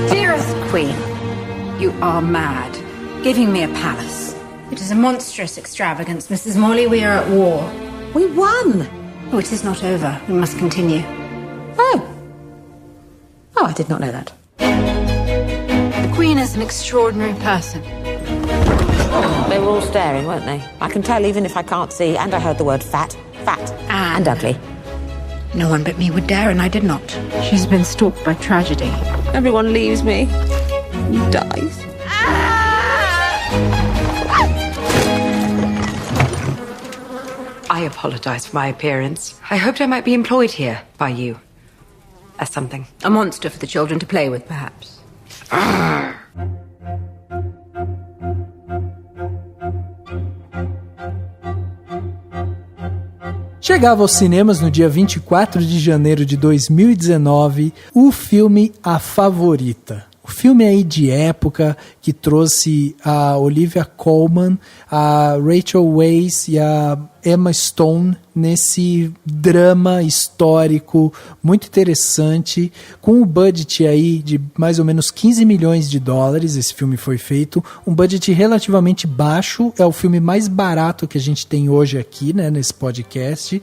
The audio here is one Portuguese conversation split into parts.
Dearest Queen, you are mad. Giving me a palace. It is a monstrous extravagance, Mrs. Morley. We are at war. We won. Oh, it is not over. We must continue. Oh, I did not know that. The Queen is an extraordinary person. They were all staring, weren't they? I can tell even if I can't see, and I heard the word fat, and ugly. No one but me would dare, and I did not. She's been stalked by tragedy. Everyone leaves me. He dies. I apologize for my appearance. I hoped I might be employed here by you. As something. A monster for the children to play with, perhaps. Chegava aos cinemas no dia 24 de janeiro de 2019 o filme A Favorita. O filme aí de época que trouxe a Olivia Colman, a Rachel Weisz e a Emma Stone nesse drama histórico muito interessante, com um budget aí de mais ou menos 15 milhões de dólares. Esse filme foi feito, um budget relativamente baixo, é o filme mais barato que a gente tem hoje aqui, né, nesse podcast.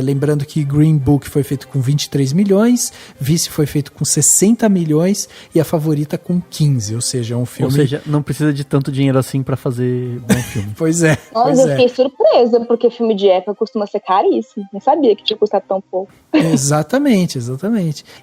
Lembrando que Green Book foi feito com 23 milhões, Vice foi feito com 60 milhões e A Favorita com 15, ou seja, é um filme... Ou seja, não precisa de tanto dinheiro assim pra fazer bom filme. Pois é. Nossa, eu fiquei surpresa, porque filme de época costuma ser caríssimo. Não sabia que tinha custado tão pouco. Exatamente.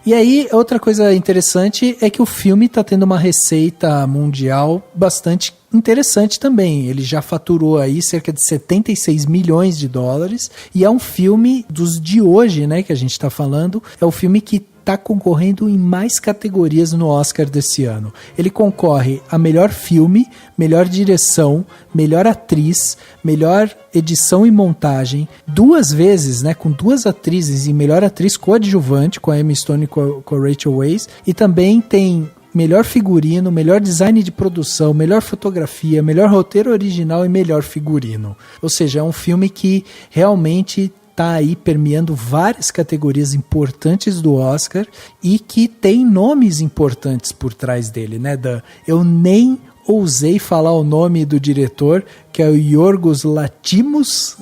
E aí, outra coisa interessante é que o filme está tendo uma receita mundial bastante interessante também. Ele já faturou aí cerca de 76 milhões de dólares e é um filme dos de hoje, né, que a gente está falando. É o filme que está concorrendo em mais categorias no Oscar desse ano. Ele concorre a melhor filme, melhor direção, melhor atriz, melhor edição e montagem, 2 vezes, né, com 2 atrizes e melhor atriz coadjuvante, com a Emma Stone e com a Rachel Weisz, e também tem melhor figurino, melhor design de produção, melhor fotografia, melhor roteiro original e melhor figurino. Ou seja, é um filme que realmente está aí permeando várias categorias importantes do Oscar e que tem nomes importantes por trás dele, né, Dan? Eu nem ousei falar o nome do diretor, que é o Yorgos Lanthimos.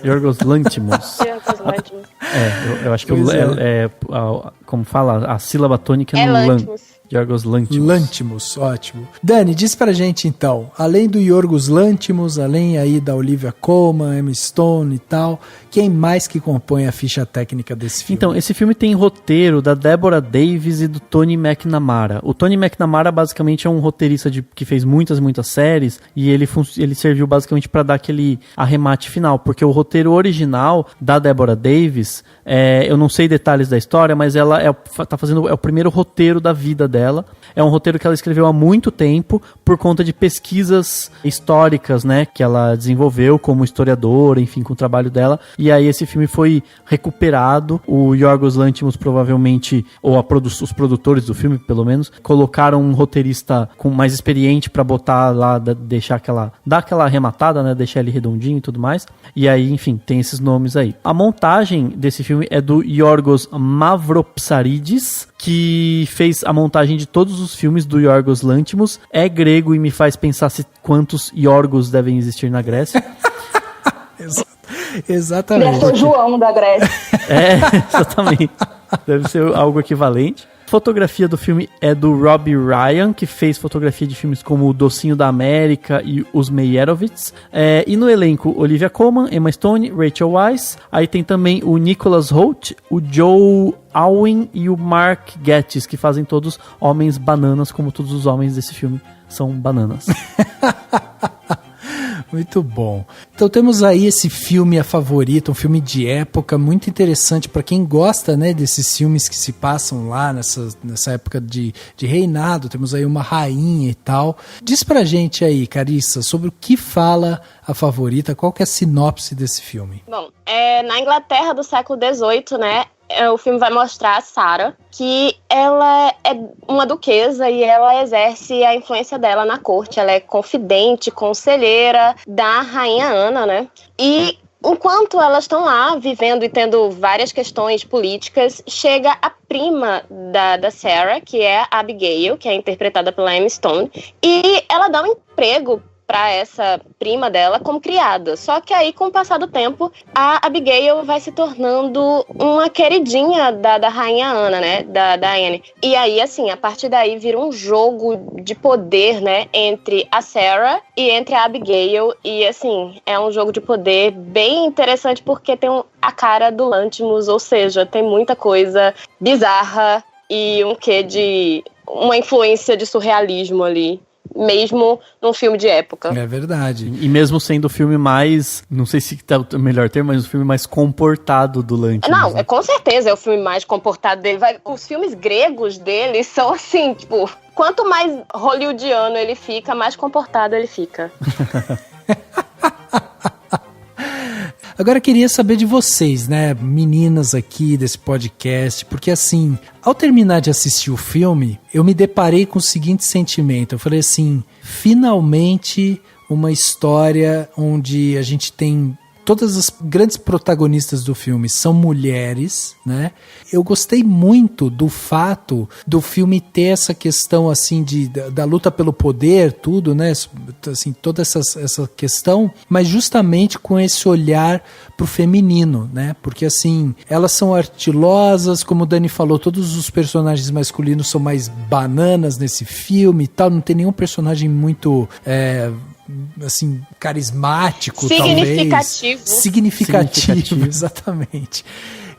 Yorgos Lanthimos. Eu acho que como fala, a sílaba tônica é no Lanthimos. Yorgos Lanthimos. Lanthimos, ótimo. Dani, diz pra gente então, além do Yorgos Lanthimos, além aí da Olivia Colman, Emma Stone e tal, quem mais que compõe a ficha técnica desse filme? Então, esse filme tem roteiro da Deborah Davis e do Tony McNamara. O Tony McNamara basicamente é um roteirista que fez muitas séries e ele serviu basicamente para dar aquele arremate final, porque o roteiro original da Deborah Davis, eu não sei detalhes da história, mas ela é o primeiro roteiro da vida dela. É um roteiro que ela escreveu há muito tempo por conta de pesquisas históricas, né, que ela desenvolveu como historiadora, enfim, com o trabalho dela. E aí esse filme foi recuperado. O Yorgos Lanthimos provavelmente, ou os produtores do filme, pelo menos, colocaram um roteirista com mais experiente para botar lá, dar aquela arrematada, né, deixar ele redondinho e tudo mais. E aí, enfim, tem esses nomes aí. A montagem desse filme é do Yorgos Mavropsaridis, que fez a montagem de todos os filmes do Yorgos Lanthimos. É grego e me faz pensar quantos Yorgos devem existir na Grécia. Exatamente. Deve ser o João da Grécia. Exatamente. Deve ser algo equivalente. A fotografia do filme é do Robbie Ryan, que fez fotografia de filmes como O Docinho da América e Os Meyerowitz. E no elenco, Olivia Colman, Emma Stone, Rachel Weisz. Aí tem também o Nicholas Hoult, o Joe Alwyn e o Mark Gatiss, que fazem todos homens bananas, como todos os homens desse filme são bananas. Muito bom. Então temos aí esse filme A Favorita, um filme de época muito interessante para quem gosta, né, desses filmes que se passam lá nessa época de reinado. Temos aí uma rainha e tal. Diz pra gente aí, Carissa, sobre o que fala A Favorita, qual que é a sinopse desse filme? Bom, na Inglaterra do século XVIII, né, o filme vai mostrar a Sarah, que ela é uma duquesa e ela exerce a influência dela na corte. Ela é confidente, conselheira da rainha Ana, né? E enquanto elas estão lá vivendo e tendo várias questões políticas, chega a prima da Sarah, que é a Abigail, que é interpretada pela Emma Stone, e ela dá um emprego para essa prima dela como criada. Só que aí, com o passar do tempo, a Abigail vai se tornando uma queridinha da rainha Ana, né? Da Anne. E aí, assim, a partir daí vira um jogo de poder, né? Entre a Sarah e entre a Abigail. E, assim, é um jogo de poder bem interessante porque tem a cara do Lanthimos, ou seja, tem muita coisa bizarra e um quê de... uma influência de surrealismo ali. Mesmo num filme de época. É verdade. E mesmo sendo o filme mais, não sei se tá o melhor termo, mas o filme mais comportado do Lanthimos. Não, né? Com certeza é o filme mais comportado dele. Os filmes gregos dele são assim, tipo, quanto mais hollywoodiano ele fica, mais comportado ele fica. Agora eu queria saber de vocês, né, meninas aqui desse podcast, porque assim, ao terminar de assistir o filme, eu me deparei com o seguinte sentimento, eu falei assim, finalmente uma história onde a gente tem... Todas as grandes protagonistas do filme são mulheres, né? Eu gostei muito do fato do filme ter essa questão, assim, da luta pelo poder, tudo, né? Assim, toda essa questão, mas justamente com esse olhar pro feminino, né? Porque, assim, elas são artilosas, como o Dani falou, todos os personagens masculinos são mais bananas nesse filme e tal, não tem nenhum personagem muito... assim, carismático, significativo. Talvez. Significativo, exatamente.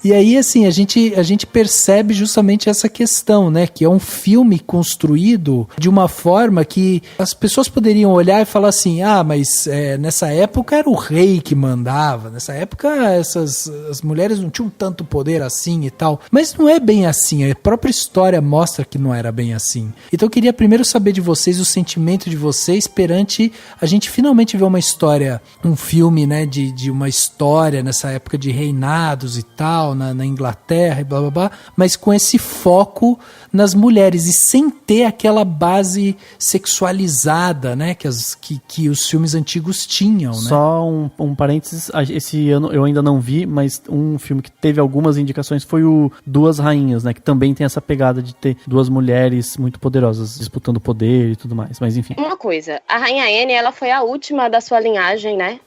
E aí, assim, a gente percebe justamente essa questão, né? Que é um filme construído de uma forma que as pessoas poderiam olhar e falar assim, mas nessa época era o rei que mandava, nessa época as mulheres não tinham tanto poder assim e tal. Mas não é bem assim, a própria história mostra que não era bem assim. Então eu queria primeiro saber de vocês, o sentimento de vocês perante a gente finalmente ver uma história, um filme, né? De uma história nessa época de reinados e tal, na Inglaterra e blá blá blá, mas com esse foco nas mulheres e sem ter aquela base sexualizada, né, que os filmes antigos tinham, né? Só um parênteses, esse ano eu ainda não vi, mas um filme que teve algumas indicações foi o Duas Rainhas, né, que também tem essa pegada de ter duas mulheres muito poderosas disputando poder e tudo mais, mas enfim. Uma coisa, a rainha Anne, ela foi a última da sua linhagem, né,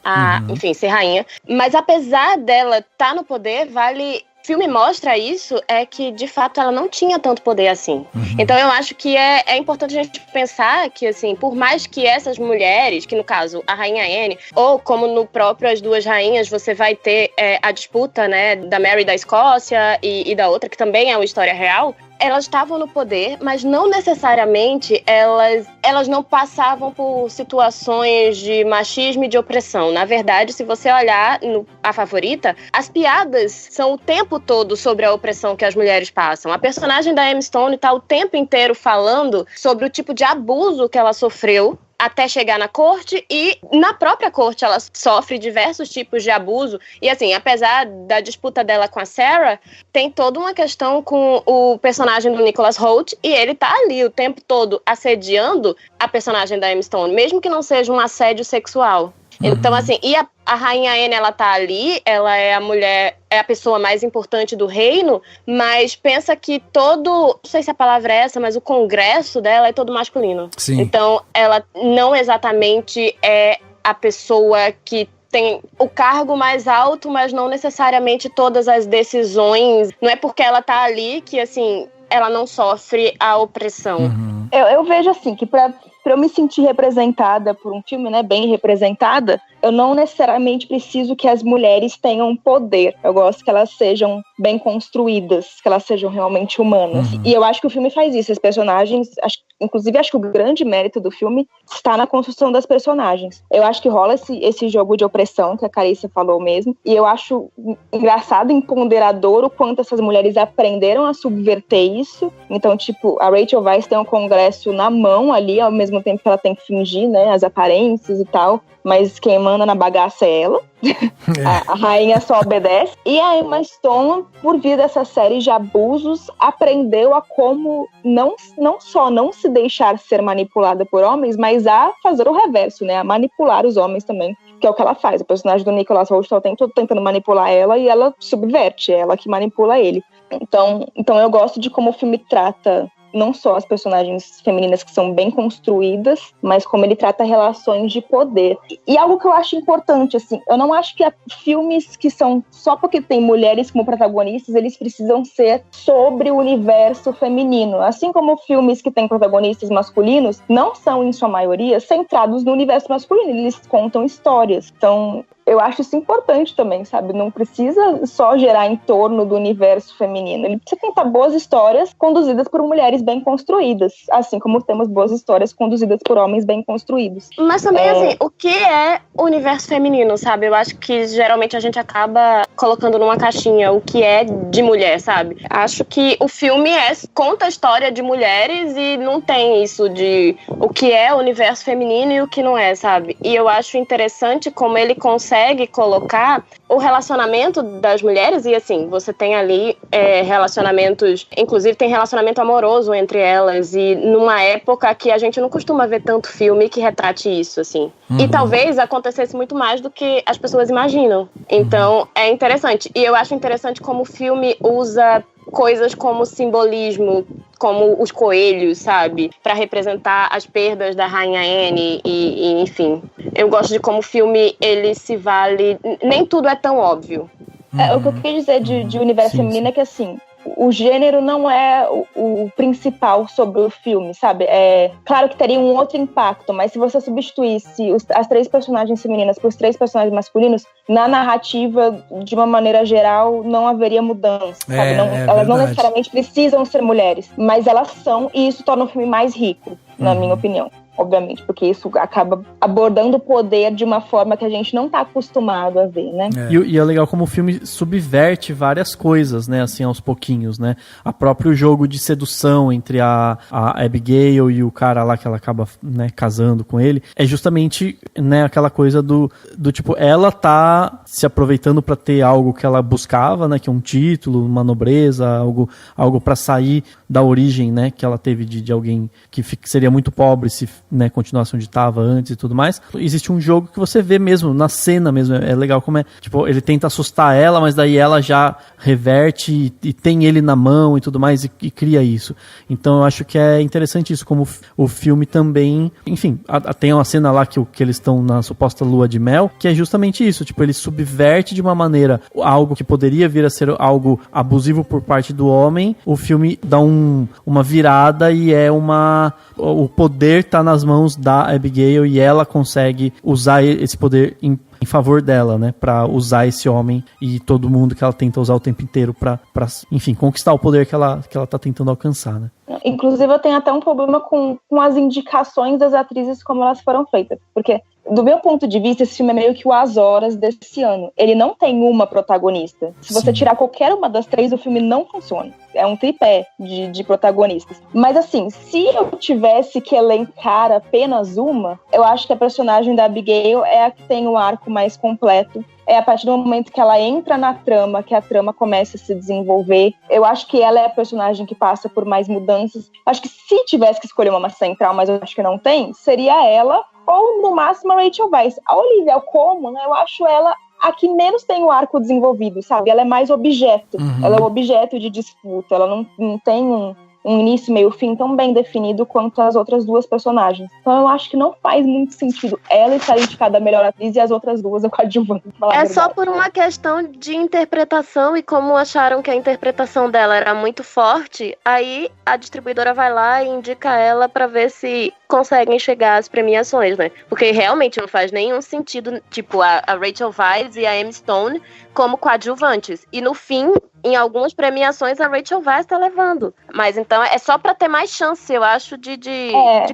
enfim, ser rainha, mas apesar dela estar no poder, o filme mostra isso, é que de fato ela não tinha tanto poder assim. Então eu acho que é importante a gente pensar que, assim, por mais que essas mulheres, que no caso a rainha Anne, ou como no próprio As Duas Rainhas, você vai ter a disputa, né, da Mary da Escócia e da outra, que também é uma história real, elas estavam no poder, mas não necessariamente elas não passavam por situações de machismo e de opressão. Na verdade, se você olhar A Favorita, as piadas são o tempo todo sobre a opressão que as mulheres passam. A personagem da Emma Stone está o tempo inteiro falando sobre o tipo de abuso que ela sofreu até chegar na corte, e na própria corte ela sofre diversos tipos de abuso, e assim, apesar da disputa dela com a Sarah, tem toda uma questão com o personagem do Nicholas Hoult, e ele tá ali o tempo todo assediando a personagem da Emma Stone, mesmo que não seja um assédio sexual. Então, assim, e a rainha Anne, ela tá ali, ela é a mulher, é a pessoa mais importante do reino, mas pensa que não sei se a palavra é essa, mas o congresso dela é todo masculino. Sim. Então, ela não exatamente é a pessoa que tem o cargo mais alto, mas não necessariamente todas as decisões. Não é porque ela tá ali que, assim, ela não sofre a opressão. Eu vejo assim, que pra eu me sentir representada por um filme, né, bem representada, eu não necessariamente preciso que as mulheres tenham poder. Eu gosto que elas sejam bem construídas, que elas sejam realmente humanas. E eu acho que o filme faz isso. As personagens, inclusive acho que o grande mérito do filme está na construção das personagens. Eu acho que rola esse jogo de opressão que a Carissa falou mesmo. E eu acho engraçado e empoderador o quanto essas mulheres aprenderam a subverter isso. Então, tipo, a Rachel Weisz tem um congresso na mão ali, ao mesmo tempo que ela tem que fingir, né, as aparências e tal. Mas quem manda na bagaça é ela. A rainha só obedece. E a Emma Stone, por via dessa série de abusos, aprendeu a como não só não se deixar ser manipulada por homens, mas a fazer o reverso, né? A manipular os homens também, que é o que ela faz. O personagem do Nicholas Hoult está o tempo todo tentando manipular ela e ela subverte, é ela que manipula ele. Então eu gosto de como o filme trata não só as personagens femininas que são bem construídas, mas como ele trata relações de poder. E algo que eu acho importante, assim, eu não acho que filmes que são só porque tem mulheres como protagonistas, eles precisam ser sobre o universo feminino. Assim como filmes que têm protagonistas masculinos não são, em sua maioria, centrados no universo masculino, eles contam histórias. Então, eu acho isso importante também, sabe? Não precisa só gerar em torno do universo feminino. Ele precisa contar boas histórias conduzidas por mulheres bem construídas, assim como temos boas histórias conduzidas por homens bem construídos. Mas também, assim, o que é o universo feminino, sabe? Eu acho que geralmente a gente acaba colocando numa caixinha o que é de mulher, sabe? Acho que o filme conta a história de mulheres e não tem isso de o que é o universo feminino e o que não é, sabe? E eu acho interessante como ele consegue colocar o relacionamento das mulheres e, assim, você tem ali relacionamentos, inclusive tem relacionamento amoroso entre elas e numa época que a gente não costuma ver tanto filme que retrate isso, assim. E talvez acontecesse muito mais do que as pessoas imaginam. Então, é interessante. E eu acho interessante como o filme usa coisas como simbolismo, como os coelhos, sabe? Pra representar as perdas da Rainha Anne e enfim. Eu gosto de como o filme, ele se vale... Nem tudo é tão óbvio. O que eu queria dizer de universo feminino é que, assim, o gênero não é o principal sobre o filme, sabe? É claro que teria um outro impacto, mas se você substituísse as 3 personagens femininas por 3 personagens masculinos, na narrativa, de uma maneira geral, não haveria mudança, sabe? Elas não necessariamente precisam ser mulheres, mas elas são, e isso torna o filme mais rico, na minha opinião. Obviamente, porque isso acaba abordando o poder de uma forma que a gente não tá acostumado a ver, né? E é legal como o filme subverte várias coisas, né, assim, aos pouquinhos, né? A próprio jogo de sedução entre a Abigail e o cara lá que ela acaba, né, casando com ele, é justamente, né, aquela coisa do tipo, ela tá se aproveitando pra ter algo que ela buscava, né, que é um título, uma nobreza, algo pra sair da origem, né, que ela teve de alguém que seria muito pobre se, né, continuasse onde estava antes e tudo mais. Existe um jogo que você vê mesmo, na cena mesmo, é legal como é, tipo, ele tenta assustar ela, mas daí ela já reverte e tem ele na mão e tudo mais e cria isso. Então eu acho que é interessante isso, como o filme também, enfim, tem uma cena lá que eles estão na suposta lua de mel, que é justamente isso, tipo, ele subverte de uma maneira algo que poderia vir a ser algo abusivo por parte do homem, o filme dá uma virada e o poder tá nas mãos da Abigail e ela consegue usar esse poder em favor dela, né, pra usar esse homem e todo mundo que ela tenta usar o tempo inteiro pra enfim, conquistar o poder que ela tá tentando alcançar, né. Inclusive eu tenho até um problema com as indicações das atrizes como elas foram feitas, porque do meu ponto de vista, esse filme é meio que o As Horas desse ano. Ele não tem uma protagonista. Se você tirar qualquer uma das 3, o filme não funciona. É um tripé de protagonistas. Mas assim, se eu tivesse que elencar apenas uma, eu acho que a personagem da Abigail é a que tem o arco mais completo. É a partir do momento que ela entra na trama, que a trama começa a se desenvolver. Eu acho que ela é a personagem que passa por mais mudanças. Acho que se tivesse que escolher uma central, mas eu acho que não tem, seria ela ou, no máximo, a Rachel Weisz. A Olivia Colman, né, eu acho ela a que menos tem o arco desenvolvido, sabe? Ela é mais objeto. Ela é o objeto de disputa. Ela não tem um início, meio, fim tão bem definido quanto as outras 2 personagens. Então eu acho que não faz muito sentido ela estar indicada a melhor atriz e as outras 2 a coadjuvante. É só por uma questão de interpretação e como acharam que a interpretação dela era muito forte, aí a distribuidora vai lá e indica ela pra ver se conseguem chegar às premiações, né? Porque realmente não faz nenhum sentido, tipo, a Rachel Weisz e a Emma Stone como coadjuvantes. E no fim, em algumas premiações, a Rachel Weisz tá levando. Mas então é só pra ter mais chance, eu acho, de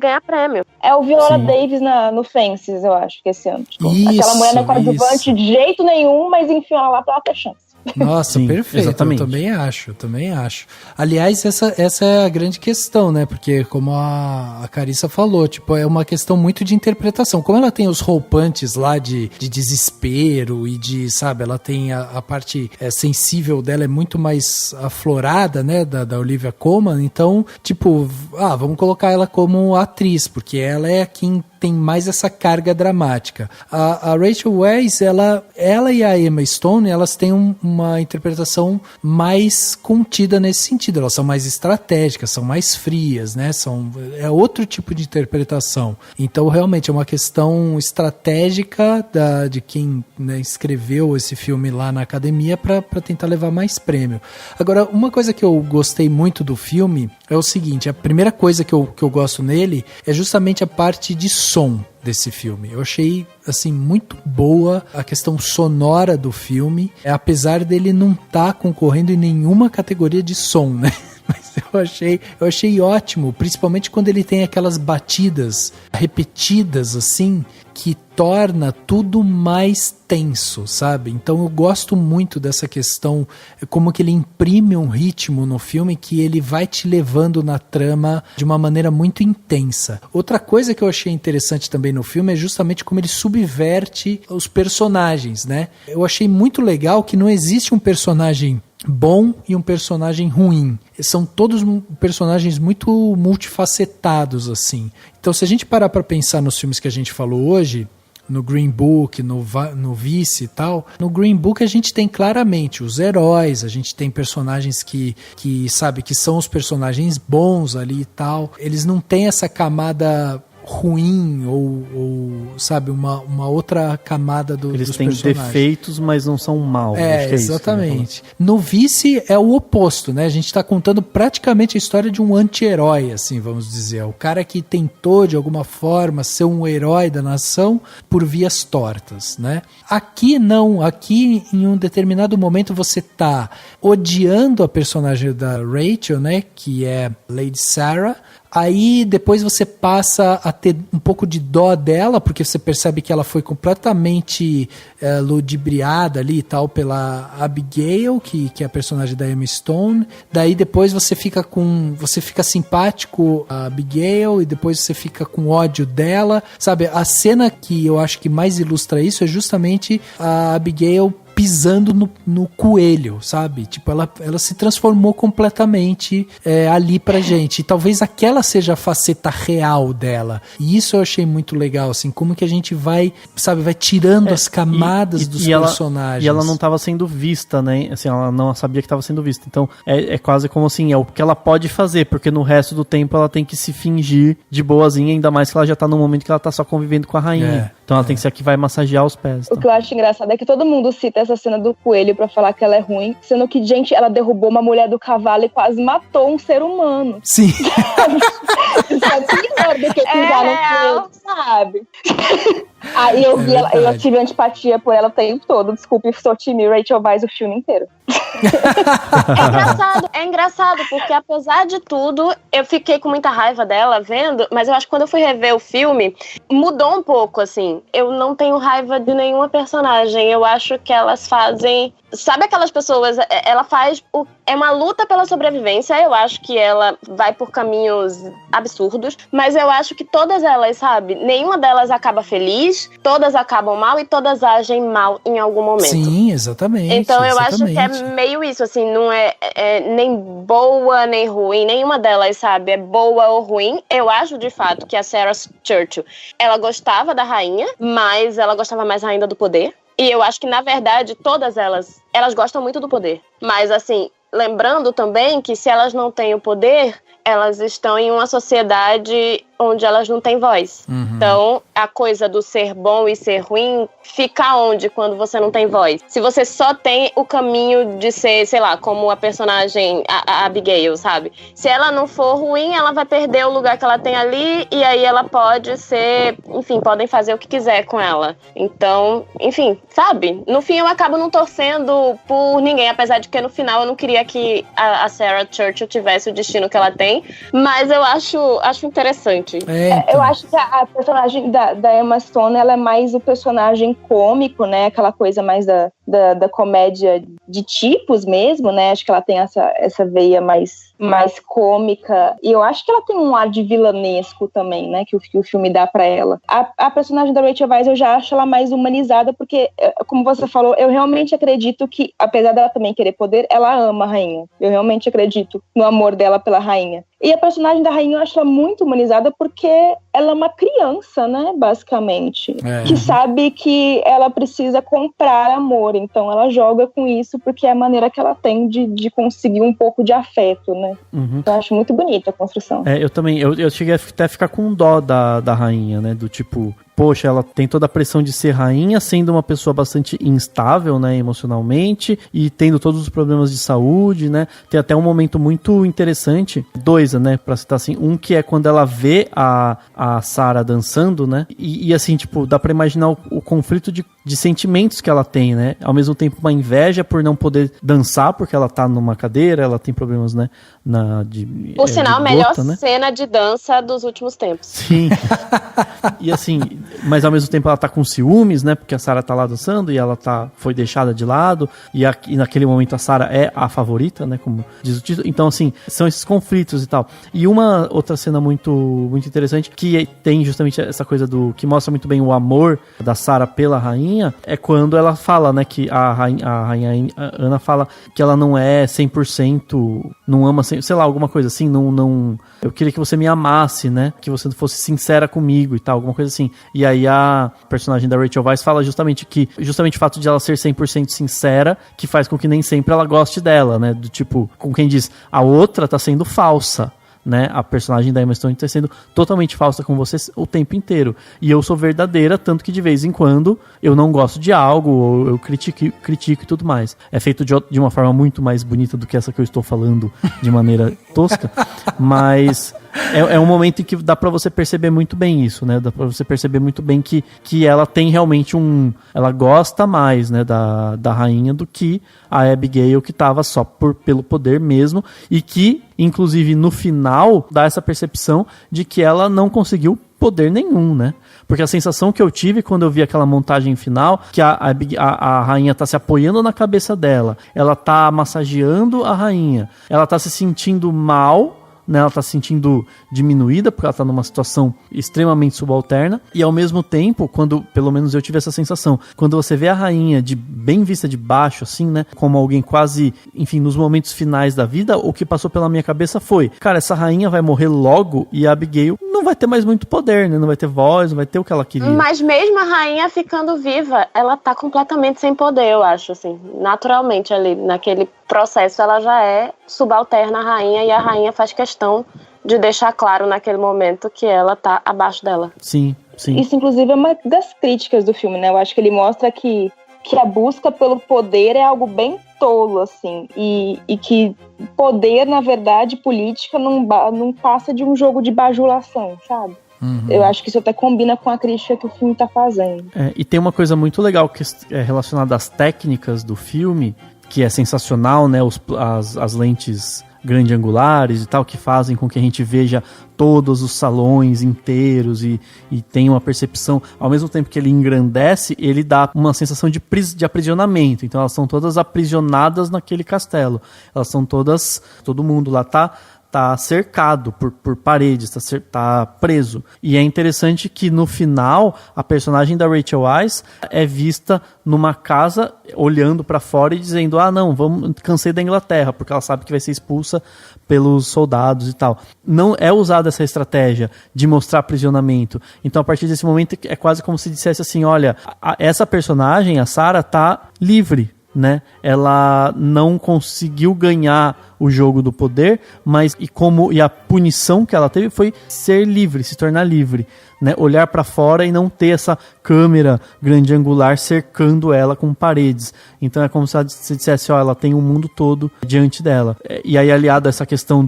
ganhar prêmio. É o Viola Davis no Fences, eu acho, que esse ano. Tipo, aquela mulher não é coadjuvante de jeito nenhum, mas enfim, ela lá pra ela ter chance. Nossa, Sim, perfeito. exatamente. Eu também acho. Aliás, essa é a grande questão, né? Porque, como a Carissa falou, tipo, é uma questão muito de interpretação. Como ela tem os roupantes lá de desespero e de, sabe, ela tem a parte sensível dela é muito mais aflorada, né? Da Olivia Colman. Então, tipo, vamos colocar ela como atriz, porque ela é quem tem mais essa carga dramática. A Rachel Weisz, ela e a Emma Stone, elas têm uma interpretação mais contida nesse sentido. Elas são mais estratégicas, são mais frias, né? É outro tipo de interpretação. Então, realmente, é uma questão estratégica de quem, né, escreveu esse filme lá na academia para tentar levar mais prêmio. Agora, uma coisa que eu gostei muito do filme é o seguinte, a primeira coisa que eu gosto nele é justamente a parte de som desse filme. Eu achei, assim, muito boa a questão sonora do filme, apesar dele não estar concorrendo em nenhuma categoria de som, né? Mas eu achei ótimo, principalmente quando ele tem aquelas batidas repetidas, assim, que torna tudo mais tenso, sabe? Então eu gosto muito dessa questão, como que ele imprime um ritmo no filme que ele vai te levando na trama de uma maneira muito intensa. Outra coisa que eu achei interessante também no filme é justamente como ele subverte os personagens, né? Eu achei muito legal que não existe um personagem bom e um personagem ruim. São todos personagens muito multifacetados, assim. Então, se a gente parar para pensar nos filmes que a gente falou hoje, no Green Book, no Vice e tal, no Green Book a gente tem claramente os heróis, a gente tem personagens que sabe, que são os personagens bons ali e tal. Eles não têm essa camada ruim ou sabe, uma outra camada dos personagens. Eles têm defeitos, mas não são maus. Acho que é exatamente. Isso, no Vice é o oposto, né? A gente tá contando praticamente a história de um anti-herói, assim, vamos dizer. O cara que tentou, de alguma forma, ser um herói da nação por vias tortas, né? Aqui não. Aqui, em um determinado momento, você tá odiando a personagem da Rachel, né? Que é Lady Sarah. Aí depois você passa a ter um pouco de dó dela, porque você percebe que ela foi completamente ludibriada ali e tal pela Abigail, que é a personagem da Emma Stone. Daí depois você fica simpático a Abigail e depois você fica com ódio dela. Sabe, a cena que eu acho que mais ilustra isso é justamente a Abigail pisando no coelho, sabe? Tipo, ela se transformou completamente ali pra gente. E talvez aquela seja a faceta real dela. E isso eu achei muito legal, assim, como que a gente vai tirando as camadas dos personagens. E ela não estava sendo vista, né? Assim, ela não sabia que estava sendo vista. Então, é quase como assim, é o que ela pode fazer, porque no resto do tempo ela tem que se fingir de boazinha, ainda mais que ela já tá no momento que ela tá só convivendo com a rainha. Então ela tem que ser a que vai massagear os pés. O que eu acho engraçado é que todo mundo cita essa cena do coelho pra falar que ela é ruim, sendo que, gente, ela derrubou uma mulher do cavalo e quase matou um ser humano. Sim. Isso é pior do que pisar no coelho, sabe? Aí eu tive antipatia por ela o tempo todo. Desculpe, sou time Rachel Weisz o filme inteiro. É engraçado, porque apesar de tudo, eu fiquei com muita raiva dela vendo, mas eu acho que quando eu fui rever o filme, mudou um pouco, assim. Eu não tenho raiva de nenhuma personagem. Eu acho que elas fazem... Sabe aquelas pessoas... Ela faz... É uma luta pela sobrevivência. Eu acho que ela vai por caminhos absurdos, mas eu acho que todas elas, sabe? Nenhuma delas acaba feliz, todas acabam mal e todas agem mal em algum momento. Sim, exatamente. Então eu acho que é meio isso, assim, não é nem boa nem ruim, nenhuma delas, sabe, é boa ou ruim. Eu acho, de fato, que a Sarah Churchill, ela gostava da rainha, mas ela gostava mais ainda do poder. E eu acho que, na verdade, todas elas gostam muito do poder. Mas, assim, lembrando também que se elas não têm o poder, elas estão em uma sociedade onde elas não têm voz. Uhum. Então, a coisa do ser bom e ser ruim fica onde quando você não tem voz? Se você só tem o caminho de ser, sei lá, como a personagem, a Abigail, sabe? Se ela não for ruim, ela vai perder o lugar que ela tem ali e aí ela pode ser... Enfim, podem fazer o que quiser com ela. Então, enfim, sabe? No fim, eu acabo não torcendo por ninguém, apesar de que no final eu não queria que a Sarah Churchill tivesse o destino que ela tem, mas eu acho interessante. Então. Eu acho que a personagem da Emma Stone, ela é mais o personagem cômico, né? Aquela coisa mais da comédia de tipos mesmo, né? Acho que ela tem essa veia mais cômica, e eu acho que ela tem um ar de vilanesco também, né? Que o filme dá pra ela. A personagem da Rachel Weisz eu já acho ela mais humanizada, porque, como você falou, eu realmente acredito que, apesar dela também querer poder, ela ama a rainha. Eu realmente acredito no amor dela pela rainha. E a personagem da rainha eu acho ela muito humanizada porque ela é uma criança, né, basicamente, que sabe que ela precisa comprar amor, então ela joga com isso porque é a maneira que ela tem de conseguir um pouco de afeto, né. Então eu acho muito bonita a construção. Eu também, eu cheguei até a ficar com dó da rainha, né, do tipo... Poxa, ela tem toda a pressão de ser rainha, sendo uma pessoa bastante instável, né, emocionalmente, e tendo todos os problemas de saúde, né. Tem até um momento muito interessante, dois, né, pra citar assim. Um que é quando ela vê a Sarah dançando, né, e assim, tipo, dá pra imaginar o conflito de sentimentos que ela tem, né. Ao mesmo tempo, uma inveja por não poder dançar, porque ela tá numa cadeira, ela tem problemas, né, Por sinal, a melhor né? cena de dança dos últimos tempos. Sim. E assim, mas ao mesmo tempo ela tá com ciúmes, né? Porque a Sarah tá lá dançando e ela foi deixada de lado. E naquele momento a Sarah é a favorita, né? Como diz o título. Então, assim, são esses conflitos e tal. E uma outra cena muito, muito interessante, que tem justamente essa coisa que mostra muito bem o amor da Sarah pela rainha, é quando ela fala, né? Que a rainha Ana fala que ela não é 100%, não ama, sei lá, alguma coisa assim, não eu queria que você me amasse, né? Que você fosse sincera comigo e tal, alguma coisa assim. E aí a personagem da Rachel Weisz fala justamente o fato de ela ser 100% sincera, que faz com que nem sempre ela goste dela, né? Do tipo, com quem diz, a outra tá sendo falsa, né? A personagem da Emma Stone tá sendo totalmente falsa com você o tempo inteiro. E eu sou verdadeira, tanto que de vez em quando eu não gosto de algo, ou eu critico e tudo mais. É feito de uma forma muito mais bonita do que essa que eu estou falando de maneira tosca, mas... É um momento em que dá pra você perceber muito bem isso, né? Dá pra você perceber muito bem que ela tem realmente ela gosta mais, né, da rainha do que a Abigail, que tava só pelo poder mesmo, e que, inclusive, no final, dá essa percepção de que ela não conseguiu poder nenhum, né? Porque a sensação que eu tive quando eu vi aquela montagem final, que a rainha tá se apoiando na cabeça dela, ela tá massageando a rainha, ela tá se sentindo mal, né, ela tá se sentindo diminuída porque ela tá numa situação extremamente subalterna, e ao mesmo tempo, quando, pelo menos eu tive essa sensação, quando você vê a rainha bem vista de baixo, assim, né, como alguém quase, enfim, nos momentos finais da vida, o que passou pela minha cabeça foi, cara, essa rainha vai morrer logo e a Abigail não vai ter mais muito poder, né, não vai ter voz, não vai ter o que ela queria. Mas mesmo a rainha ficando viva, ela tá completamente sem poder, eu acho, assim, naturalmente ali, naquele processo ela já é subalterna à rainha, e a rainha faz questão de deixar claro naquele momento que ela tá abaixo dela. Sim, sim. Isso, inclusive, é uma das críticas do filme, né? Eu acho que ele mostra que a busca pelo poder é algo bem tolo, assim, e que poder, na verdade, política não passa de um jogo de bajulação, sabe? Eu acho que isso até combina com a crítica que o filme tá fazendo. E tem uma coisa muito legal que é relacionada às técnicas do filme, que é sensacional, né? As lentes grande angulares e tal, que fazem com que a gente veja todos os salões inteiros e tenha uma percepção, ao mesmo tempo que ele engrandece, ele dá uma sensação de aprisionamento. Então elas são todas aprisionadas naquele castelo. Elas são todas, todo mundo lá tá cercado por paredes, tá preso. E é interessante que no final a personagem da Rachel Weisz é vista numa casa olhando pra fora e dizendo, não, cansei da Inglaterra, porque ela sabe que vai ser expulsa pelos soldados e tal. Não é usada essa estratégia de mostrar aprisionamento. Então a partir desse momento é quase como se dissesse assim, olha, essa personagem, a Sarah, tá livre, né? Ela não conseguiu ganhar o jogo do poder, mas e a punição que ela teve foi ser livre, se tornar livre, né? Olhar para fora e não ter essa câmera grande angular cercando ela com paredes. Então é como se ela dissesse, ela tem o mundo todo diante dela. E aí, aliado a essa questão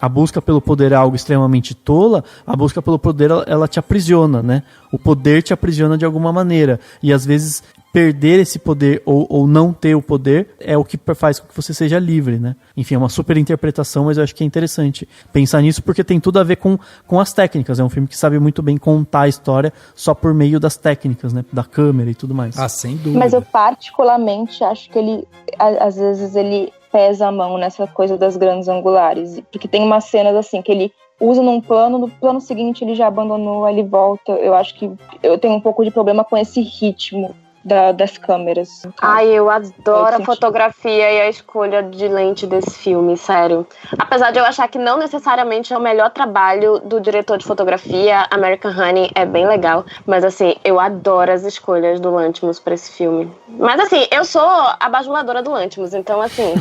a busca pelo poder é algo extremamente tola, a busca pelo poder ela te aprisiona, né? O poder te aprisiona de alguma maneira, e às vezes perder esse poder ou não ter o poder é o que faz com que você seja livre, né? Enfim, é uma super interpretação, mas eu acho que é interessante pensar nisso porque tem tudo a ver com as técnicas. É um filme que sabe muito bem contar a história só por meio das técnicas, né? Da câmera e tudo mais. Ah, sem dúvida. Mas eu particularmente acho que ele, às vezes, ele pesa a mão nessa coisa das grandes angulares. Porque tem umas cenas assim que ele usa num plano, no plano seguinte ele já abandonou, aí ele volta. Eu acho que eu tenho um pouco de problema com esse ritmo das câmeras. Ai, eu adoro a fotografia e a escolha de lente desse filme, sério. Apesar de eu achar que não necessariamente é o melhor trabalho do diretor de fotografia, American Honey é bem legal, mas assim, eu adoro as escolhas do Lanthimos pra esse filme. Mas assim, eu sou a bajuladora do Lanthimos, então assim,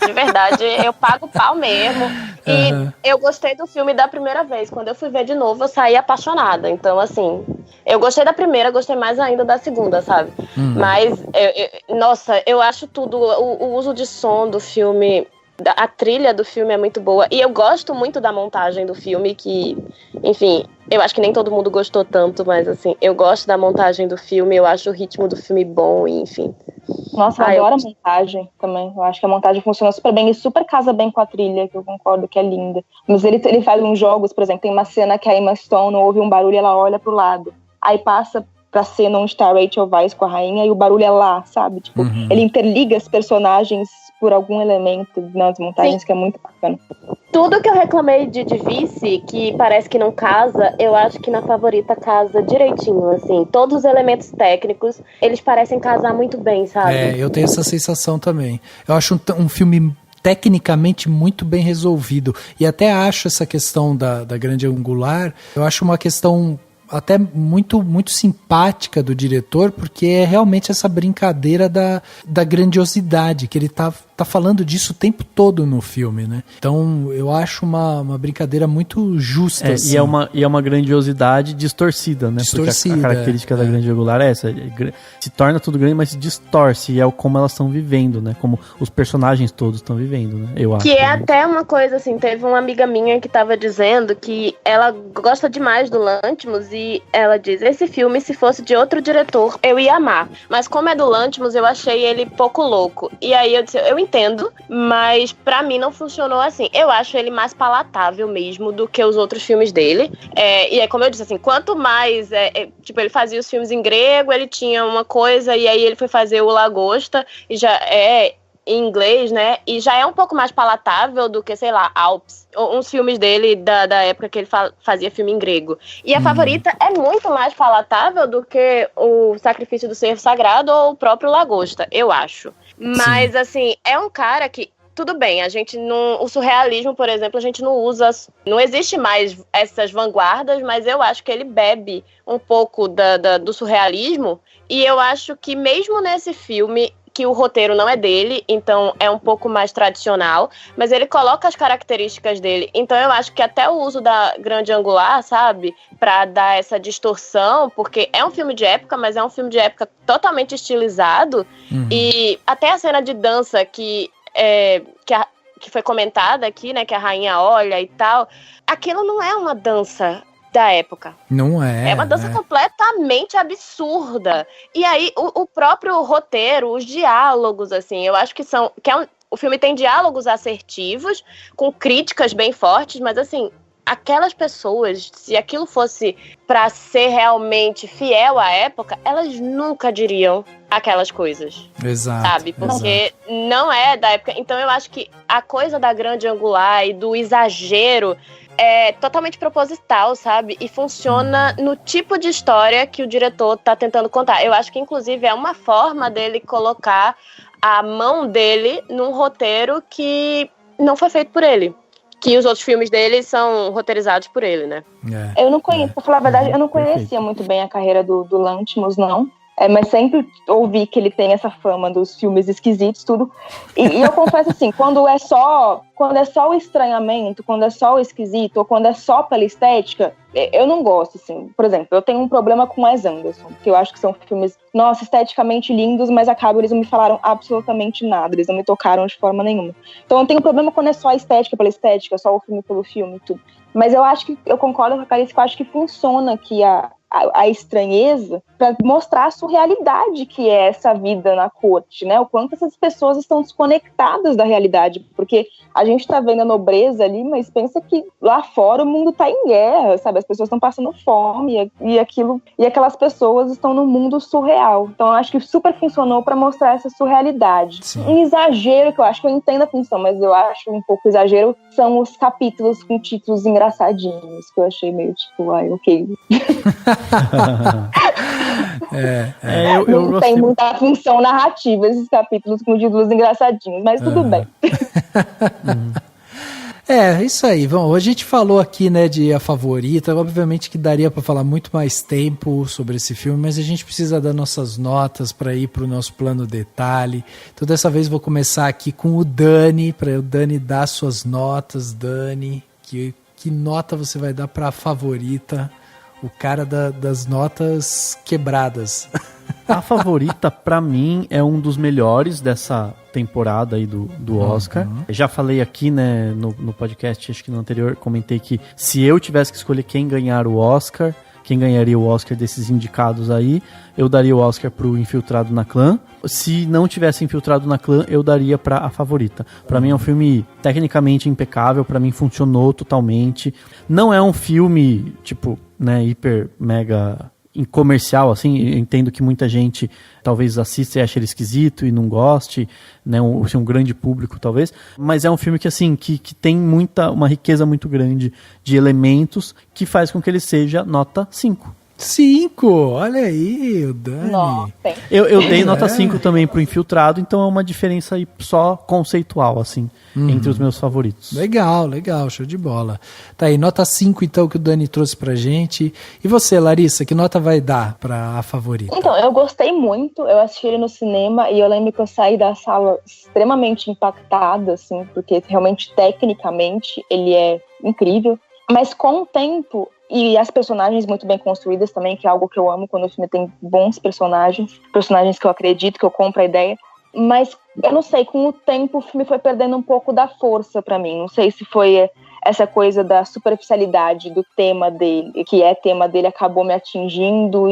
de verdade, eu pago pau mesmo. E eu gostei do filme da primeira vez. Quando eu fui ver de novo, eu saí apaixonada. Então, assim, eu gostei da primeira, gostei mais ainda da segunda, sabe? Mas, nossa, eu acho tudo. O uso de som do filme, a trilha do filme é muito boa. E eu gosto muito da montagem do filme, que, enfim, eu acho que nem todo mundo gostou tanto, mas, assim, eu gosto da montagem do filme, eu acho o ritmo do filme bom, e, enfim. Nossa, eu adoro a montagem também. Eu acho que a montagem funciona super bem e super casa bem com a trilha, que eu concordo que é linda. Mas ele faz uns jogos, por exemplo, tem uma cena que a Emma Stone ouve um barulho e ela olha pro lado. Aí passa pra cena onde tá a Rachel Weisz com a rainha e o barulho é lá, sabe? Tipo, ele interliga os personagens por algum elemento nas montagens. Sim. Que é muito bacana. Tudo que eu reclamei de Vice, que parece que não casa, eu acho que na Favorita casa direitinho, assim. Todos os elementos técnicos, eles parecem casar muito bem, sabe? Eu tenho essa sensação também. Eu acho um filme tecnicamente muito bem resolvido. E até acho essa questão da grande angular, eu acho uma questão até muito, muito simpática do diretor, porque é realmente essa brincadeira da grandiosidade, que ele tá falando disso o tempo todo no filme, né? Então eu acho uma brincadeira muito justa. Assim. E é uma grandiosidade distorcida, né? Distorcida. Porque a característica da grande angular é essa. Se torna tudo grande, mas se distorce. E é como elas estão vivendo, né? Como os personagens todos estão vivendo, né? Eu acho. Que é até uma coisa assim, teve uma amiga minha que tava dizendo que ela gosta demais do Lanthimos e ela diz, esse filme, se fosse de outro diretor, eu ia amar. Mas como é do Lanthimos, eu achei ele pouco louco. E aí eu disse, eu entendo, mas pra mim não funcionou assim. Eu acho ele mais palatável mesmo do que os outros filmes dele. E é como eu disse, assim, quanto mais... tipo, ele fazia os filmes em grego, ele tinha uma coisa, e aí ele foi fazer o Lagosta, e já em inglês, né? E já é um pouco mais palatável do que, sei lá, Alps. Uns filmes dele da época que ele fazia filme em grego. E a Favorita é muito mais palatável do que o Sacrifício do Cervo Sagrado ou o próprio Lagosta, eu acho. Mas, sim, assim, é um cara que... Tudo bem, a gente não... O surrealismo, por exemplo, a gente não usa... Não existe mais essas vanguardas, mas eu acho que ele bebe um pouco do surrealismo. E eu acho que mesmo nesse filme... que o roteiro não é dele, então é um pouco mais tradicional, mas ele coloca as características dele. Então eu acho que até o uso da grande angular, sabe, pra dar essa distorção, porque é um filme de época, mas é um filme de época totalmente estilizado, e até a cena de dança que foi comentada aqui, né, que a rainha olha e tal, aquilo não é uma dança da época. Não é. É uma dança completamente absurda. E aí, o próprio roteiro, os diálogos, assim, eu acho que o filme tem diálogos assertivos, com críticas bem fortes, mas assim, aquelas pessoas, se aquilo fosse pra ser realmente fiel à época, elas nunca diriam aquelas coisas. Exato. Sabe? Porque não é da época. Então eu acho que a coisa da grande angular e do exagero é totalmente proposital, sabe? E funciona no tipo de história que o diretor tá tentando contar. Eu acho que, inclusive, é uma forma dele colocar a mão dele num roteiro que não foi feito por ele. Que os outros filmes dele são roteirizados por ele, né? Eu não conheço, pra falar a verdade, eu não conhecia muito bem a carreira do Lanthimos, não. Mas sempre ouvi que ele tem essa fama dos filmes esquisitos, tudo. E eu confesso assim, quando é só o estranhamento, quando é só o esquisito, ou quando é só pela estética, eu não gosto, assim. Por exemplo, eu tenho um problema com Wes Anderson, que eu acho que são filmes, nossa, esteticamente lindos, mas acabam, eles não me falaram absolutamente nada, eles não me tocaram de forma nenhuma. Então eu tenho um problema quando é só a estética pela estética, só o filme pelo filme, tudo. Mas eu acho que, eu concordo com a Clarice, que eu acho que funciona aqui a estranheza para mostrar a surrealidade que é essa vida na corte, né? O quanto essas pessoas estão desconectadas da realidade, porque a gente tá vendo a nobreza ali, mas pensa que lá fora o mundo tá em guerra, sabe? As pessoas estão passando fome e aquelas pessoas estão no mundo surreal. Então eu acho que super funcionou para mostrar essa surrealidade. Sim. Um exagero, que eu acho que eu entendo a função, mas eu acho um pouco exagero, são os capítulos com títulos engraçadinhos, que eu achei meio tipo, ai, ok. Eu não tem muita função narrativa esses capítulos com títulos engraçadinhos, mas tudo bem. Isso aí. Bom, a gente falou aqui, né, de A Favorita. Obviamente que daria para falar muito mais tempo sobre esse filme, mas a gente precisa dar nossas notas para ir para o nosso plano detalhe. Então dessa vez vou começar aqui com o Dani, para o Dani dar suas notas. Dani, que nota você vai dar para A Favorita? O cara das notas quebradas. A Favorita, pra mim, é um dos melhores dessa temporada aí do Oscar. Já falei aqui, né, no podcast, acho que no anterior, comentei que se eu tivesse que escolher quem ganharia o Oscar desses indicados aí, eu daria o Oscar pro Infiltrado na Clã. Se não tivesse Infiltrado na Clã, eu daria pra A Favorita. Pra mim é um filme tecnicamente impecável, pra mim funcionou totalmente. Não é um filme, tipo, né, hiper, mega comercial, assim. Eu entendo que muita gente talvez assista e ache ele esquisito e não goste, né, um grande público talvez, mas é um filme que, assim, que tem uma riqueza muito grande de elementos que faz com que ele seja nota 5. 5, olha aí, o Dani. Nossa. Eu dei nota 5 também pro Infiltrado, então é uma diferença aí só conceitual, assim, entre os meus favoritos. Legal, show de bola. Tá aí, nota 5 então que o Dani trouxe pra gente. E você, Larissa, que nota vai dar pra A Favorita? Então, eu gostei muito, eu assisti ele no cinema e eu lembro que eu saí da sala extremamente impactada, assim, porque realmente, tecnicamente, ele é incrível. Mas com o tempo, e as personagens muito bem construídas também, que é algo que eu amo quando o filme tem bons personagens que eu acredito, que eu compro a ideia. Mas, eu não sei, com o tempo o filme foi perdendo um pouco da força pra mim. Não sei se foi essa coisa da superficialidade do tema dele, que é tema dele, acabou me atingindo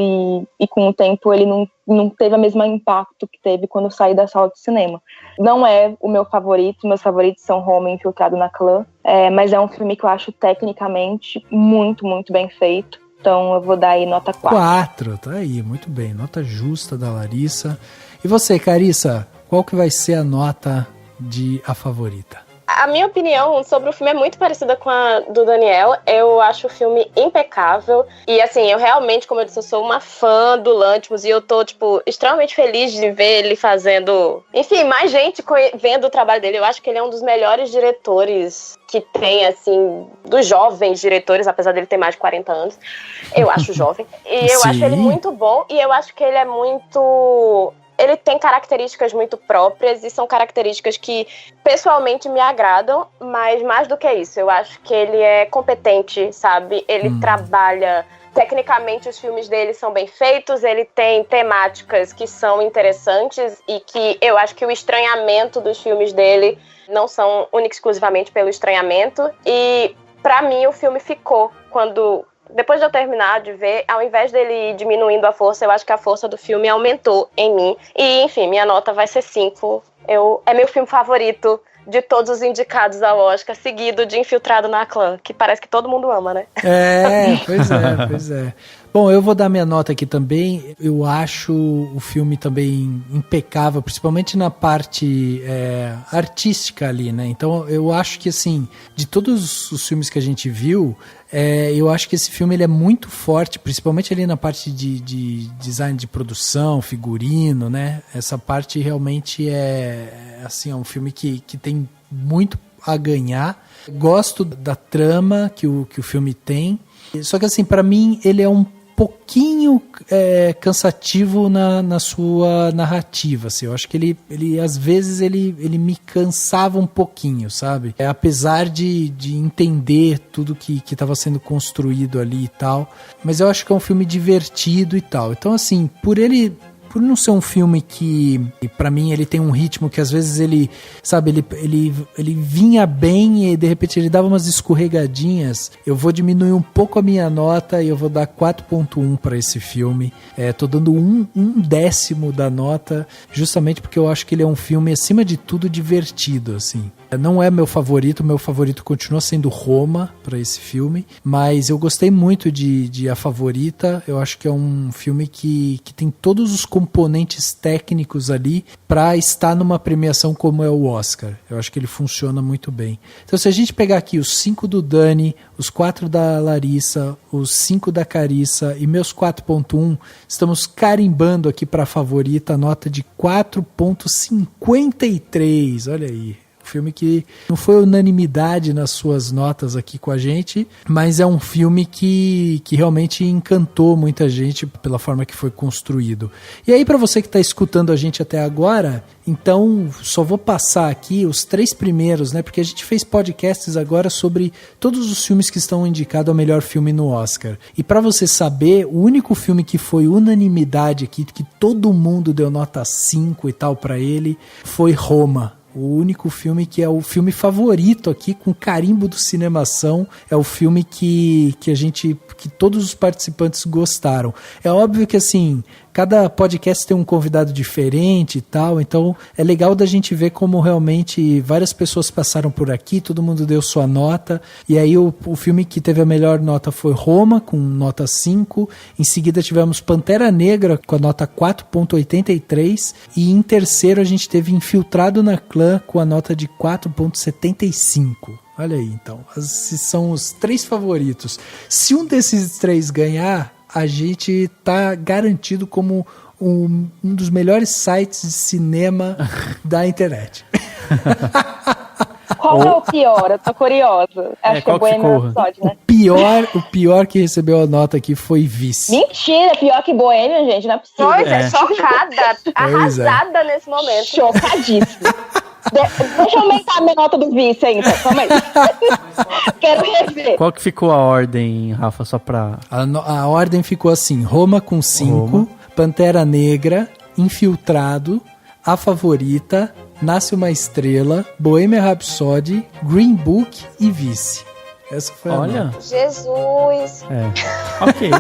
e com o tempo ele não teve o mesmo impacto que teve quando eu saí da sala de cinema. Não é o meu favorito, meus favoritos são Roma e Infiltrado na Clã, mas é um filme que eu acho tecnicamente muito, muito bem feito. Então eu vou dar aí nota 4. 4, tá aí, muito bem. Nota justa da Larissa. E você, Carissa, qual que vai ser a nota de A Favorita? A minha opinião sobre o filme é muito parecida com a do Daniel. Eu acho o filme impecável. E, assim, eu realmente, como eu disse, eu sou uma fã do Lanthimos. E eu tô, tipo, extremamente feliz de ver ele fazendo... Enfim, mais gente vendo o trabalho dele. Eu acho que ele é um dos melhores diretores que tem, assim, dos jovens diretores, apesar dele ter mais de 40 anos. Eu acho jovem. E eu acho ele muito bom. E eu acho que ele é muito... Ele tem características muito próprias e são características que pessoalmente me agradam, mas mais do que isso, eu acho que ele é competente, sabe? Ele trabalha... Tecnicamente, os filmes dele são bem feitos, ele tem temáticas que são interessantes e que eu acho que o estranhamento dos filmes dele não são única e exclusivamente pelo estranhamento. E, pra mim, o filme ficou quando... Depois de eu terminar de ver, ao invés dele ir diminuindo a força, eu acho que a força do filme aumentou em mim. E, enfim, minha nota vai ser 5. É meu filme favorito de todos os indicados ao Oscar, seguido de Infiltrado na Clã, que parece que todo mundo ama, né? Pois é. Bom, eu vou dar minha nota aqui também. Eu acho o filme também impecável, principalmente na parte artística ali, né? Então, eu acho que, assim, de todos os filmes que a gente viu, eu acho que esse filme ele é muito forte, principalmente ali na parte de design de produção, figurino, né? Essa parte realmente assim, é um filme que tem muito a ganhar. Gosto da trama que o filme tem. Só que, assim, para mim, ele é um pouquinho cansativo na sua narrativa, assim. Eu acho que ele às vezes ele me cansava um pouquinho, sabe? Apesar de entender tudo que estava sendo construído ali e tal, mas eu acho que é um filme divertido e tal. Então, assim, por por não ser um filme que, pra mim, ele tem um ritmo que às vezes ele vinha bem e de repente ele dava umas escorregadinhas, eu vou diminuir um pouco a minha nota e eu vou dar 4.1 pra esse filme. Tô dando um décimo da nota, justamente porque eu acho que ele é um filme, acima de tudo, divertido, assim. Não é meu favorito continua sendo Roma para esse filme, mas eu gostei muito de A Favorita. Eu acho que é um filme que tem todos os componentes técnicos ali para estar numa premiação como é o Oscar. Eu acho que ele funciona muito bem. Então, se a gente pegar aqui os 5 do Dani, os 4 da Larissa, os 5 da Carissa e meus 4.1, estamos carimbando aqui para A Favorita a nota de 4.53. Olha aí. Filme que não foi unanimidade nas suas notas aqui com a gente, mas é um filme que realmente encantou muita gente pela forma que foi construído. E aí, para você que está escutando a gente até agora, então só vou passar aqui os 3 primeiros, né? Porque a gente fez podcasts agora sobre todos os filmes que estão indicados ao melhor filme no Oscar. E para você saber, o único filme que foi unanimidade aqui, que todo mundo deu nota 5 e tal para ele, foi Roma. O único filme que é o filme favorito aqui, com carimbo do Cinemação, é o filme que todos os participantes gostaram. É óbvio que, assim, cada podcast tem um convidado diferente e tal, então é legal da gente ver como realmente várias pessoas passaram por aqui, todo mundo deu sua nota, e aí o filme que teve a melhor nota foi Roma, com nota 5, em seguida tivemos Pantera Negra, com a nota 4.83, e em terceiro a gente teve Infiltrado na Clã, com a nota de 4.75. Olha aí, então, esses são os 3 favoritos. Se um desses 3 ganhar, a gente tá garantido como um dos melhores sites de cinema da internet. Qual é o pior? Eu tô curiosa. Acho que é Bohemian Rhapsody, né? O pior que recebeu a nota aqui foi Vice. Mentira, pior que Bohemian, gente, não é possível. Pois é, chocada, arrasada nesse momento. Chocadíssima. Deixa eu aumentar a minha nota do Vice ainda, calma aí. Quero rever. Qual que ficou a ordem, Rafa, só pra... A ordem ficou assim, Roma com 5, Pantera Negra, Infiltrado, A Favorita, Nasce Uma Estrela, Bohemian Rhapsody, Green Book e Vice. Essa foi a nota. Jesus. Ok.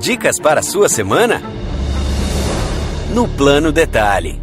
Dicas para a sua semana? No Plano Detalhe.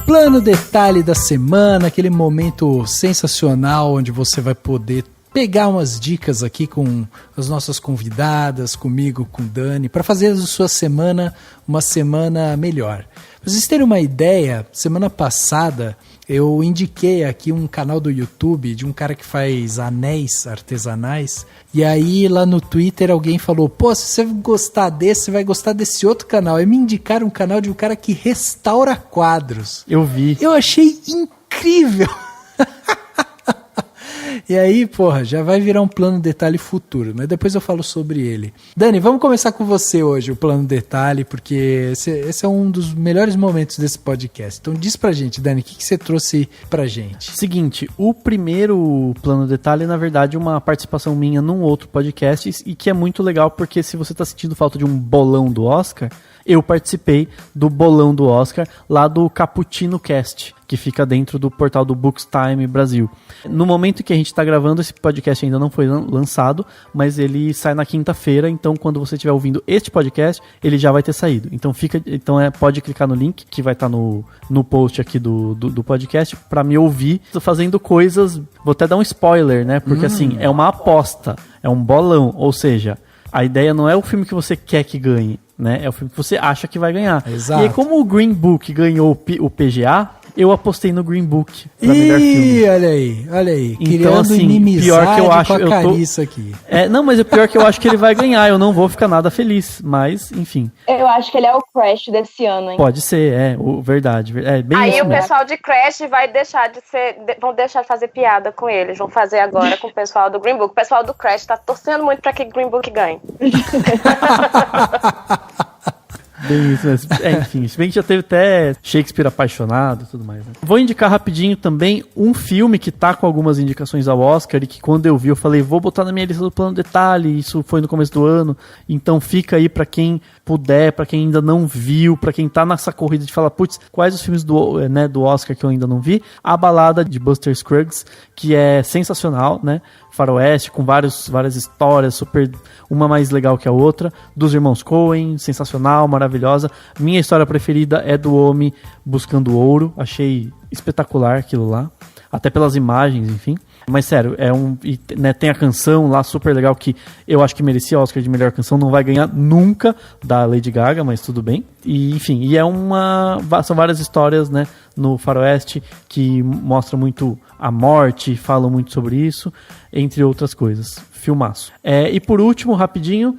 Plano Detalhe da semana, aquele momento sensacional onde você vai poder pegar umas dicas aqui com as nossas convidadas, comigo, com Dani, para fazer a sua semana uma semana melhor. Pra vocês terem uma ideia, semana passada eu indiquei aqui um canal do YouTube de um cara que faz anéis artesanais, e aí lá no Twitter alguém falou, pô, se você gostar desse, você vai gostar desse outro canal. E me indicaram um canal de um cara que restaura quadros. Eu vi. Eu achei incrível. E aí, porra, já vai virar um plano detalhe futuro, mas depois eu falo sobre ele. Dani, vamos começar com você hoje, o plano detalhe, porque esse é um dos melhores momentos desse podcast. Então diz pra gente, Dani, o que você trouxe pra gente? Seguinte, o primeiro plano detalhe, na verdade, é uma participação minha num outro podcast, e que é muito legal, porque se você tá sentindo falta de um bolão do Oscar, eu participei do bolão do Oscar lá do Cappuccino Cast, que fica dentro do portal do Bookstime Brasil. No momento que a gente está gravando, esse podcast ainda não foi lançado, mas ele sai na quinta-feira, então quando você estiver ouvindo este podcast, ele já vai ter saído. Então pode clicar no link que vai estar no post aqui do podcast para me ouvir fazendo coisas. Vou até dar um spoiler, né? Porque assim, é uma aposta, é um bolão, ou seja, a ideia não é o filme que você quer que ganhe, né? É o filme que você acha que vai ganhar. Exato. E aí, como o Green Book ganhou o PGA, eu apostei no Green Book pra melhor filme. Olha aí. Então, Criando assim, inimizade pior que eu acho, com a Carissa aqui. Não, mas o pior é que eu acho que ele vai ganhar, eu não vou ficar nada feliz, mas, enfim. Eu acho que ele é o Crash desse ano, hein? Pode ser, verdade. Bem Aí isso o mesmo. pessoal de Crash vai deixar de ser. Vão deixar de fazer piada com eles. Vão fazer agora com o pessoal do Green Book. O pessoal do Crash tá torcendo muito pra que Green Book ganhe. Bem isso, mas, enfim, se bem que já teve até Shakespeare apaixonado e tudo mais, né? Vou indicar rapidinho também um filme que tá com algumas indicações ao Oscar e que quando eu vi eu falei, vou botar na minha lista do Plano Detalhe, isso foi no começo do ano, então fica aí pra quem puder, pra quem ainda não viu, pra quem tá nessa corrida de falar, putz, quais os filmes do Oscar que eu ainda não vi? A Balada de Buster Scruggs, que é sensacional, né? Faroeste, com várias histórias, super, uma mais legal que a outra, dos irmãos Coen, sensacional, maravilhosa. Minha história preferida é do Homem Buscando Ouro, achei espetacular aquilo lá, até pelas imagens, enfim. Mas sério, tem a canção lá super legal que eu acho que merecia o Oscar de melhor canção, não vai ganhar nunca da Lady Gaga, mas tudo bem. E enfim, são várias histórias, né, no Faroeste que mostram muito a morte, falam muito sobre isso, entre outras coisas. Filmaço. E por último, rapidinho,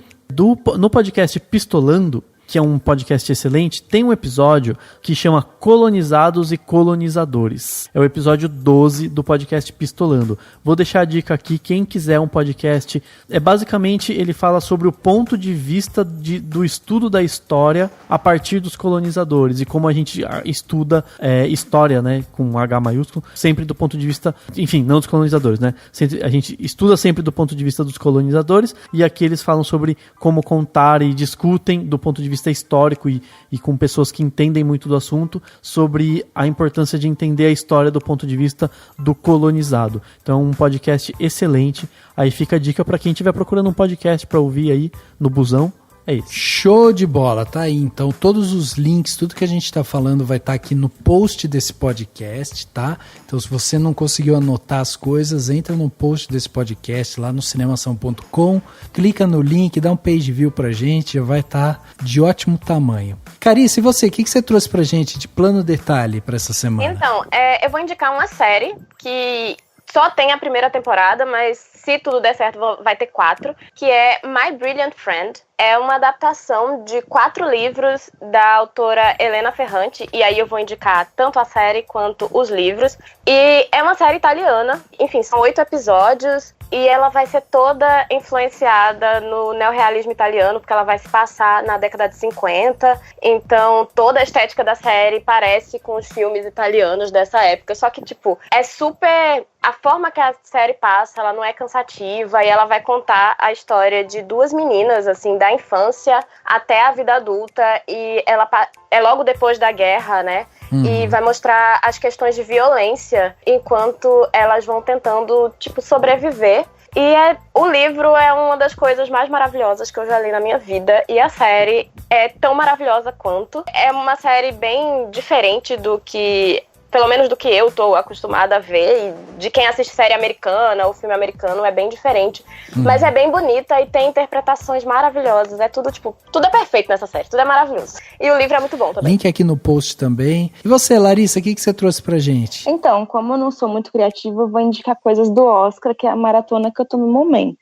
no podcast Pistolando, que é um podcast excelente, tem um episódio que chama Colonizados e Colonizadores. É o episódio 12 do podcast Pistolando. Vou deixar a dica aqui, quem quiser um podcast, basicamente ele fala sobre o ponto de vista do estudo da história a partir dos colonizadores e como a gente estuda história, né, com H maiúsculo, sempre do ponto de vista, enfim, não dos colonizadores, né, a gente estuda sempre do ponto de vista dos colonizadores e aqui eles falam sobre como contar e discutem do ponto de vista histórico e com pessoas que entendem muito do assunto sobre a importância de entender a história do ponto de vista do colonizado. Então, um podcast excelente. Aí fica a dica para quem estiver procurando um podcast para ouvir aí no busão. É isso. Show de bola, tá aí. Então, todos os links, tudo que a gente tá falando vai estar aqui no post desse podcast, tá? Então, se você não conseguiu anotar as coisas, entra no post desse podcast lá no cinemação.com, clica no link, dá um page view pra gente, já vai estar de ótimo tamanho. Carissa, e você? O que você trouxe pra gente de Plano Detalhe pra essa semana? Então, eu vou indicar uma série que só tem a primeira temporada, mas se tudo der certo vai ter 4, que é My Brilliant Friend. É uma adaptação de 4 livros da autora Elena Ferrante, e aí eu vou indicar tanto a série quanto os livros. E é uma série italiana, enfim, são 8 episódios, e ela vai ser toda influenciada no neorrealismo italiano, porque ela vai se passar na década de 50, então toda a estética da série parece com os filmes italianos dessa época, só que, tipo, é super... A forma que a série passa, ela não é cansativa, e ela vai contar a história de 2 meninas, assim, da infância até a vida adulta, e ela é logo depois da guerra, né? E vai mostrar as questões de violência enquanto elas vão tentando, tipo, sobreviver. E o livro é uma das coisas mais maravilhosas que eu já li na minha vida, e a série é tão maravilhosa quanto. É uma série bem diferente do que... pelo menos do que eu tô acostumada a ver, e de quem assiste série americana ou filme americano, é bem diferente. Mas é bem bonita e tem interpretações maravilhosas. É tudo, tipo, tudo é perfeito nessa série, tudo é maravilhoso. E o livro é muito bom também. Link aqui no post também. E você, Larissa, o que você trouxe pra gente? Então, como eu não sou muito criativa, eu vou indicar coisas do Oscar, que é a maratona que eu tô no momento.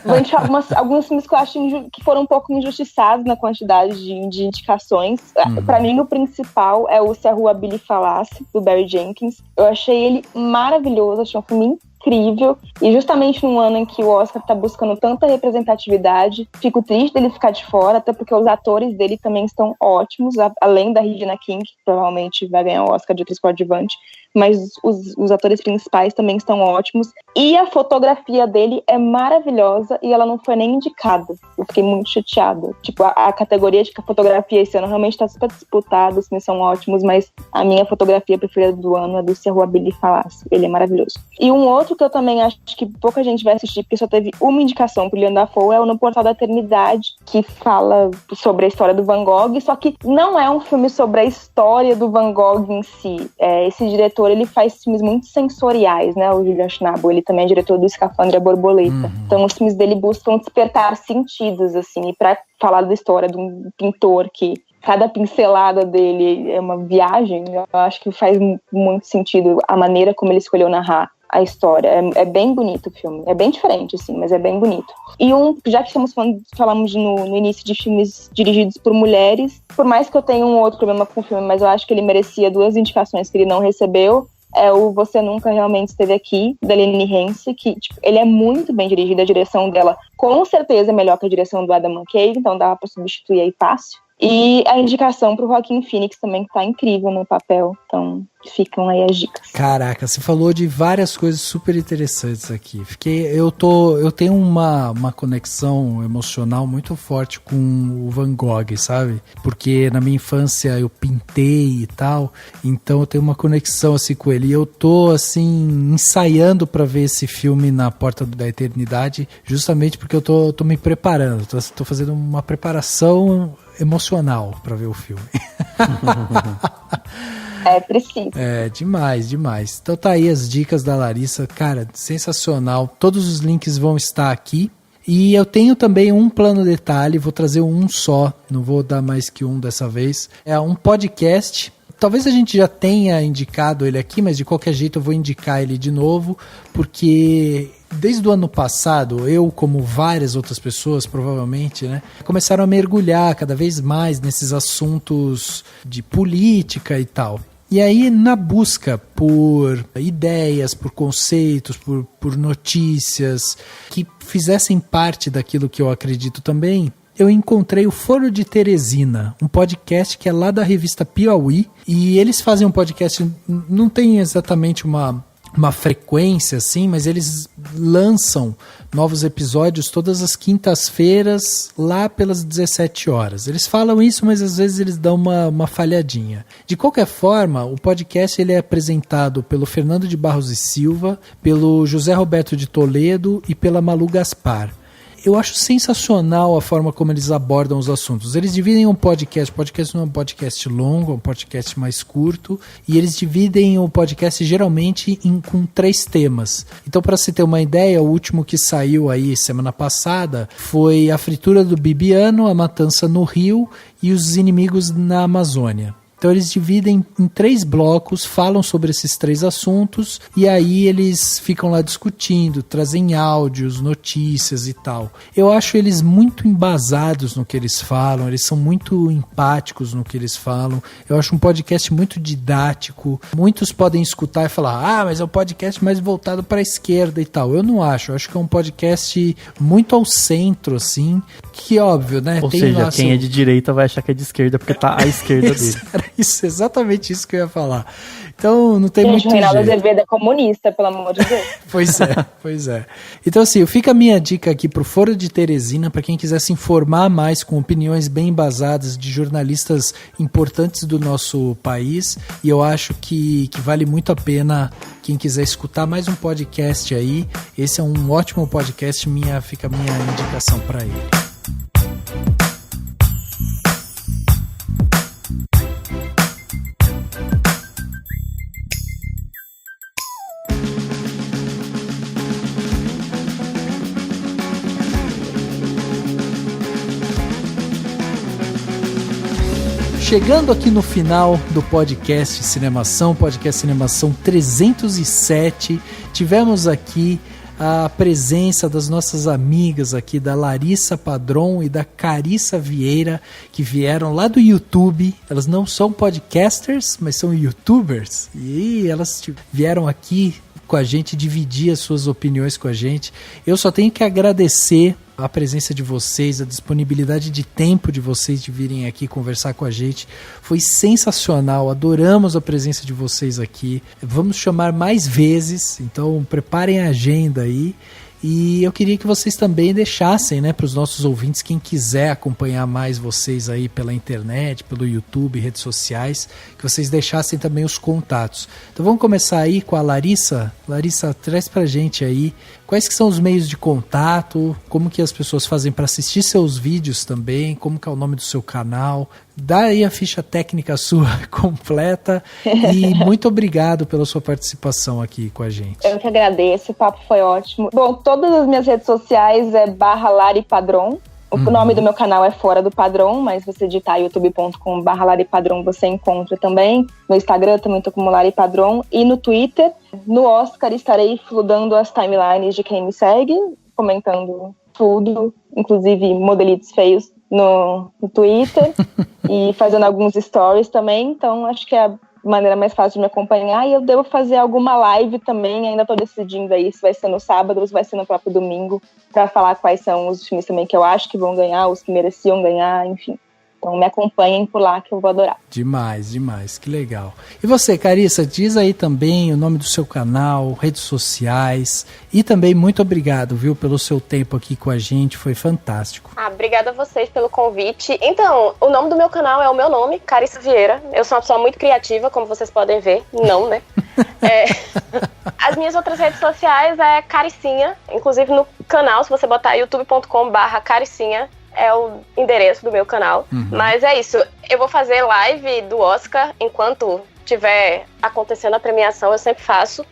Vou indicar alguns filmes que eu acho que foram um pouco injustiçados na quantidade de indicações. Pra mim, o principal é o Se a Rua Billy Falasse, do Barry Jenkins. Eu achei ele maravilhoso, achei um filme incrível, e justamente num ano em que o Oscar tá buscando tanta representatividade, fico triste dele ficar de fora, até porque os atores dele também estão ótimos, além da Regina King, que provavelmente vai ganhar o Oscar de atriz coadjuvante, mas os atores principais também estão ótimos, e a fotografia dele é maravilhosa, e ela não foi nem indicada. Eu fiquei muito chateada. Tipo, a categoria de fotografia esse ano realmente tá super disputada, os filmes são ótimos, mas a minha fotografia preferida do ano é do Se a Rua Billy Falasse. Ele é maravilhoso. E um outro que eu também acho que pouca gente vai assistir, porque só teve uma indicação pro William Dafoe, é o No Portal da Eternidade, que fala sobre a história do Van Gogh, só que não é um filme sobre a história do Van Gogh em si. Esse diretor diretor, ele faz filmes muito sensoriais, né? O Julian Schnabel, ele também é diretor do Escafandro e a Borboleta. Então os filmes dele buscam despertar sentidos, assim, e pra falar da história de um pintor que cada pincelada dele é uma viagem, eu acho que faz muito sentido a maneira como ele escolheu narrar a história. É bem bonito o filme. É bem diferente, assim, mas é bem bonito. E já que falamos no início de filmes dirigidos por mulheres, por mais que eu tenha um outro problema com o filme, mas eu acho que ele merecia 2 indicações que ele não recebeu, é o Você Nunca Realmente Esteve Aqui, da Leni Rienzi, que ele é muito bem dirigido, a direção dela com certeza é melhor que a direção do Adam McKay, então dá pra substituir aí fácil. E a indicação pro Joaquin Phoenix também, que tá incrível no papel. Então, ficam aí as dicas. Caraca, você falou de várias coisas super interessantes aqui. Eu tenho uma conexão emocional muito forte com o Van Gogh, sabe? Porque na minha infância eu pintei e tal, então eu tenho uma conexão assim com ele. E eu tô assim ensaiando pra ver esse filme na Porta da Eternidade, justamente porque eu tô me preparando, tô fazendo uma preparação emocional pra ver o filme. É preciso. É, demais. Então tá aí as dicas da Larissa, cara, sensacional. Todos os links vão estar aqui. E eu tenho também um plano detalhe, vou trazer um só, não vou dar mais que um dessa vez. É um podcast. Talvez a gente já tenha indicado ele aqui, mas de qualquer jeito eu vou indicar ele de novo, porque desde o ano passado, eu, como várias outras pessoas, provavelmente, né, começaram a mergulhar cada vez mais nesses assuntos de política e tal. E aí, na busca por ideias, por conceitos, por notícias que fizessem parte daquilo que eu acredito também, eu encontrei o Foro de Teresina, um podcast que é lá da revista Piauí, e eles fazem um podcast, não tem exatamente uma frequência assim, mas eles lançam novos episódios todas as quintas-feiras, lá pelas 17 horas. Eles falam isso, mas às vezes eles dão uma falhadinha. De qualquer forma, o podcast ele é apresentado pelo Fernando de Barros e Silva, pelo José Roberto de Toledo e pela Malu Gaspar. Eu acho sensacional a forma como eles abordam os assuntos. Eles dividem um podcast não é um podcast longo, é um podcast mais curto, e eles dividem o podcast geralmente com 3 temas. Então, para você ter uma ideia, o último que saiu aí semana passada foi a fritura do Bibiano, a matança no Rio e os inimigos na Amazônia. Então eles dividem em 3 blocos, falam sobre esses 3 assuntos e aí eles ficam lá discutindo, trazem áudios, notícias e tal. Eu acho eles muito embasados no que eles falam, eles são muito empáticos no que eles falam. Eu acho um podcast muito didático. Muitos podem escutar e falar, mas é um podcast mais voltado para a esquerda e tal. Eu não acho, eu acho que é um podcast muito ao centro, assim, que óbvio, né? Ou seja, quem é de direita vai achar que é de esquerda porque tá à esquerda dele. Isso, exatamente isso que eu ia falar. Então, não tem muito jeito. Reinaldo Azevedo é comunista, pelo amor de Deus. Pois é. Então, assim, fica a minha dica aqui pro Foro de Teresina, para quem quiser se informar mais com opiniões bem embasadas de jornalistas importantes do nosso país. E eu acho que vale muito a pena quem quiser escutar mais um podcast aí. Esse é um ótimo podcast, fica a minha indicação para ele. Chegando aqui no final do podcast Cinemação 307, tivemos aqui a presença das nossas amigas aqui, da Larissa Padron e da Carissa Vieira, que vieram lá do YouTube. Elas não são podcasters, mas são youtubers, e elas vieram aqui com a gente, dividir as suas opiniões com a gente. Eu só tenho que agradecer a presença de vocês, a disponibilidade de tempo de vocês de virem aqui conversar com a gente. Foi sensacional, adoramos a presença de vocês aqui. Vamos chamar mais vezes, então preparem a agenda aí. E eu queria que vocês também deixassem, né, para os nossos ouvintes, quem quiser acompanhar mais vocês aí pela internet, pelo YouTube, redes sociais, que vocês deixassem também os contatos. Então vamos começar aí com a Larissa. Larissa, traz pra gente aí quais que são os meios de contato, como que as pessoas fazem para assistir seus vídeos também, como que é o nome do seu canal. dá aí a ficha técnica sua completa e muito obrigado pela sua participação aqui com a gente. Eu que agradeço, o papo foi ótimo. Bom, todas as minhas redes sociais é /LariPadron. O nome do meu canal é Fora do Padrão, mas você digitar youtube.com/LariPadron você encontra também. No Instagram também tô como Lari Padron. E no Twitter, no Oscar, estarei fludando as timelines de quem me segue, comentando tudo, inclusive modelitos feios no Twitter e fazendo alguns stories também. Então acho que é a maneira mais fácil de me acompanhar. E eu devo fazer alguma live também, ainda tô decidindo aí se vai ser no sábado ou se vai ser no próprio domingo, para falar quais são os filmes também que eu acho que vão ganhar, os que mereciam ganhar, enfim. Então me acompanhem por lá que eu vou adorar. Demais, que legal. E você, Carissa, diz aí também o nome do seu canal, redes sociais e também muito obrigado, viu, pelo seu tempo aqui com a gente, foi fantástico. Obrigada a vocês pelo convite. Então, o nome do meu canal é o meu nome, Carissa Vieira. Eu sou uma pessoa muito criativa, como vocês podem ver. Não, né? As minhas outras redes sociais é Caricinha, inclusive no canal, se você botar youtube.com/Caricinha, é o endereço do meu canal. Mas é isso, eu vou fazer live do Oscar enquanto tiver acontecendo a premiação, eu sempre faço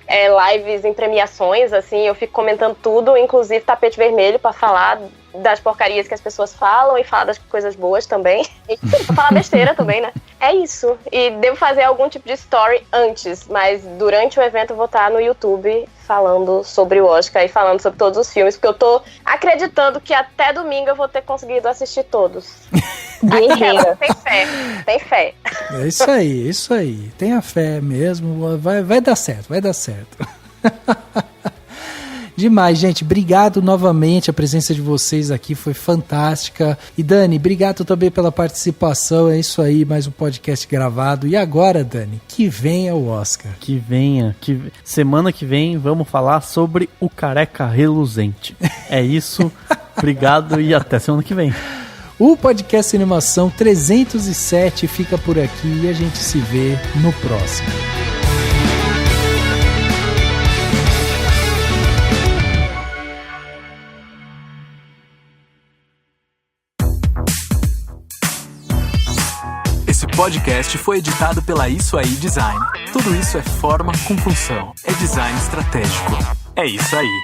lives em premiações, assim, eu fico comentando tudo, inclusive tapete vermelho pra falar das porcarias que as pessoas falam e falar das coisas boas também. E pra falar besteira também, né? É isso. E devo fazer algum tipo de story antes, mas durante o evento eu vou estar no YouTube falando sobre o Oscar e falando sobre todos os filmes, porque eu tô acreditando que até domingo eu vou ter conseguido assistir todos. Aquela, tem fé. É isso aí. Tenha fé mesmo, vai dar certo. Demais, gente. Obrigado novamente. A presença de vocês aqui foi fantástica. E Dani, obrigado também pela participação. É isso aí, mais um podcast gravado. E agora, Dani, que venha o Oscar. Que venha. Semana que vem vamos falar sobre o Careca Reluzente. É isso. Obrigado e até semana que vem. O podcast Animação 307 fica por aqui e a gente se vê no próximo. Esse podcast foi editado pela Isso Aí Design. Tudo isso é forma com função. É design estratégico. É isso aí.